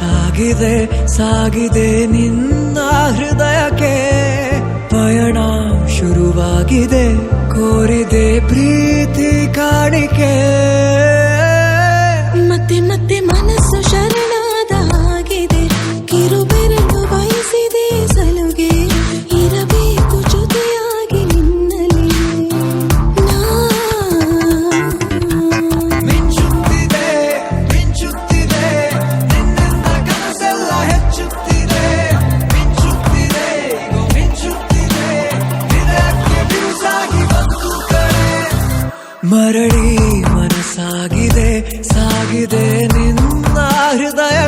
ಸಾಗಿದೆ ಸಾಗಿದೆ ನಿನ್ನ ಹೃದಯಕ್ಕೆ ಪಯಣ ಶುರುವಾಗಿದೆ ಕೋರಿದೆ ಪ್ರೀತಿ ಕಾಣಿಕೆ ಮತ್ತೆ ಮತ್ತೆ ಮನಸ್ಸು ಶರಣಾದ ಹಾಗಿದೆ ಕಿರುಬೆರಳು ಬಯಸಿದೆ ಸಲುಗೆ ಇರಬೇಕು ಜೊತೆಯಾಗಿ ನಿನ್ನಲ್ಲಿ ಮಿಂಚುತ್ತಿದೆ ಮಿಂಚುತ್ತಿದೆ ನಿನ್ನಿಂದ ಕನಸೆಲ್ಲ ಹೆಚ್ಚುತ್ತಿದೆ ಮಿಂಚುತ್ತಿದೆ ಮಿಂಚುತ್ತಿದೆ ಹೃದಯಕ್ಕೆ ಬಿರುಸಾಗಿ ಬಂತು ಕಡೆ ಮರಳಿ ಮನಸ್ಸಾಗಿದೆ ಸಾಗಿದೆ ನಿನ್ನ ಹೃದಯ